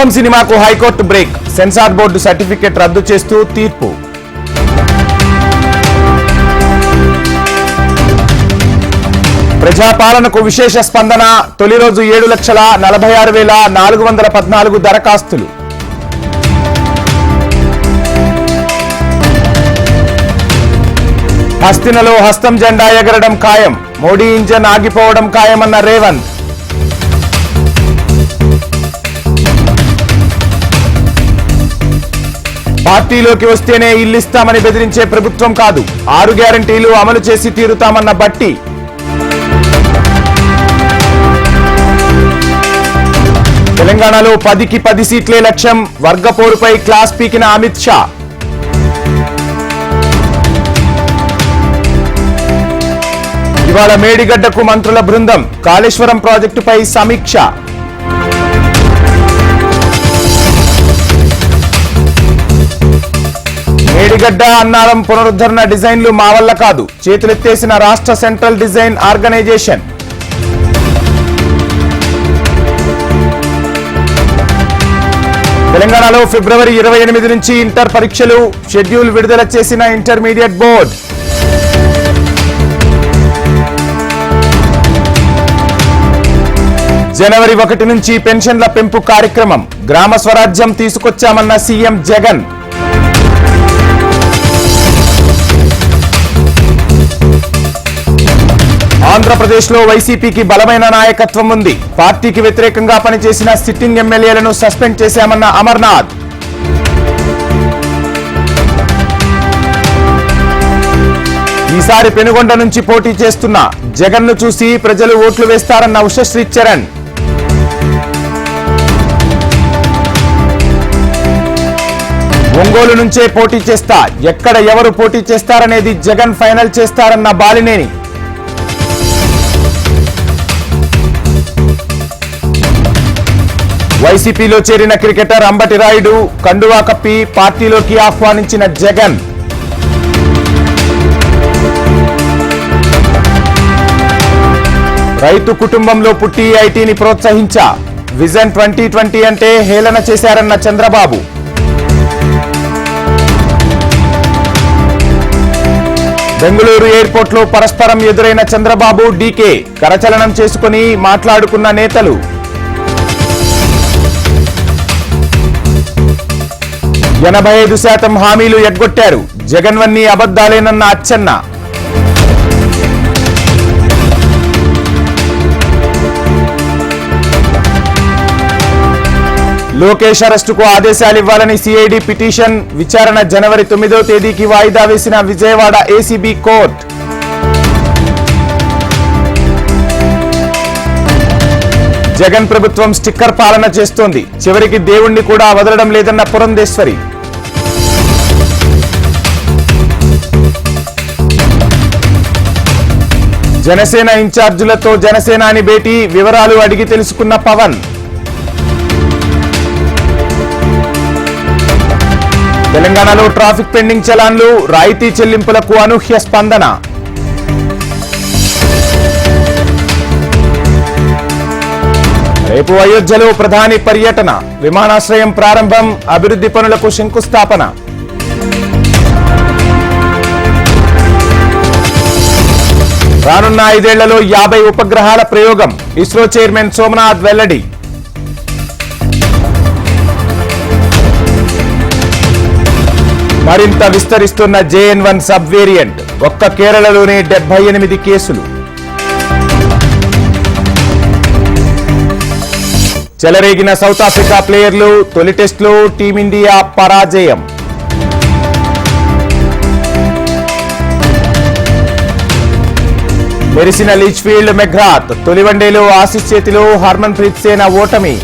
సింహం సినిమాకు high court break. Censor board certificate రద్దు చేస్తూ తీర్పు. ప్రజాపాలనకు విశేష స్పందన. తొలి రోజు 7,46,414 దరఖాస్తులు. హస్తినలో హస్తం జెండా ఎగరడం ఖాయం. మోడీ ఇంజన్ ఆగిపోవడం ఖాయమన్న రేవంత్. పార్టీలోకి వస్తేనే ఇల్లిస్తామని బెదిరించే ప్రభుత్వం కాదు, 6 గ్యారంటీలు అమలు చేసి తీరుతామన్న బట్టి. తెలంగాణలో 10కి 10 సీట్లే లక్ష్యం. వర్గపోరుపై క్లాస్ పీకిన అమిత్ షా. ఇవాళ మేడిగడ్డకు మంత్రుల బృందం. కాళేశ్వరం ప్రాజెక్టుపై సమీక్ష. మేడిగడ్డ అన్నారం పునరుద్ధరణ డిజైన్లు మా వల్ల కాదు, చేతులెత్తేసిన రాష్ట్ర సెంట్రల్ డిజైన్ ఆర్గనైజేషన్. తెలంగాణలో ఫిబ్రవరి 28 నుంచి ఇంటర్ పరీక్షలు. షెడ్యూల్ విడుదల చేసిన ఇంటర్మీడియట్ బోర్డు. జనవరి 1 నుంచి పెన్షన్ల పెంపు కార్యక్రమం. గ్రామ స్వరాజ్యం తీసుకొచ్చామన్న సీఎం జగన్. ఆంధ్రప్రదేశ్లో వైసీపీకి బలమైన నాయకత్వం ఉంది. పార్టీకి వ్యతిరేకంగా పనిచేసిన సిట్టింగ్ ఎమ్మెల్యేలను సస్పెండ్ చేశామన్న అమర్నాథ్. ఈసారి పెనుగొండ నుంచి పోటీ చేస్తున్న జగన్ను చూసి ప్రజలు ఓట్లు వేస్తారన్న ఉషశ్రీ చరణ్. ఒంగోలు నుంచే పోటీ చేస్తా, ఎక్కడ ఎవరు పోటీ చేస్తారనేది జగన్ ఫైనల్ చేస్తారన్న బాలినేని. వైసీపీలో చేరిన క్రికెటర్ అంబటి రాయుడు కండువా కప్పి పార్టీలోకి ఆహ్వానించిన జగన్. రైతు కుటుంబంలో పుట్టి ఐటీని ప్రోత్సహించా, విజన్ 2020 అంటే హేళన చేశారన్న చంద్రబాబు. బెంగళూరు ఎయిర్పోర్ట్లో పరస్పరం ఎదురైన చంద్రబాబు డీకే. కరచలనం చేసుకుని మాట్లాడుకున్న నేతలు. ఎనభై 85% హామీలు ఎగ్గొట్టారు, జగన్వన్నీ అబద్దాలేనన్న అచ్చెన్న. లోకేష్ అరెస్టుకు ఆదేశాలు ఇవ్వాలని సిఐడి పిటిషన్. విచారణ జనవరి 9వ తేదీకి వాయిదా వేసిన విజయవాడ ఏసీబీ కోర్టు. జగన్ ప్రభుత్వం స్టిక్కర్ పాలన చేస్తోంది, చివరికి దేవుణ్ణి కూడా వదలడం లేదన్న పురంధేశ్వరి. జనసేన ఇన్ఛార్జీలతో జనసేనాని భేటీ. వివరాలు అడిగి తెలుసుకున్న పవన్. తెలంగాణలో ట్రాఫిక్ పెండింగ్ చలాన్లు, రాయితీ చెల్లింపులకు అనూహ్య స్పందన. రేపు అయోధ్యలో ప్రధాని పర్యటన. విమానాశ్రయం ప్రారంభం, అభివృద్ధి పనులకు శంకుస్థాపన. రానున్న 5 ఏళ్లలో 50 ఉపగ్రహాల ప్రయోగం. ఇస్రో చైర్మన్ సోమనాథ్ వెల్లడి. మరింత విస్తరిస్తున్న JN1 సబ్ వేరియంట్. ఒక్క కేరళలోనే 78 కేసులు. చెలరేగిన సౌత్ ఆఫ్రికా ప్లేయర్లు. తొలి టెస్టులో టీమిండియా పరాజయం. మెరిసిన లీచ్ఫీల్డ్ మెగ్రాత్. తొలి వన్డేలో ఆసీస్ చేతిలో హర్మన్ ప్రీత్ సేన ఓటమి.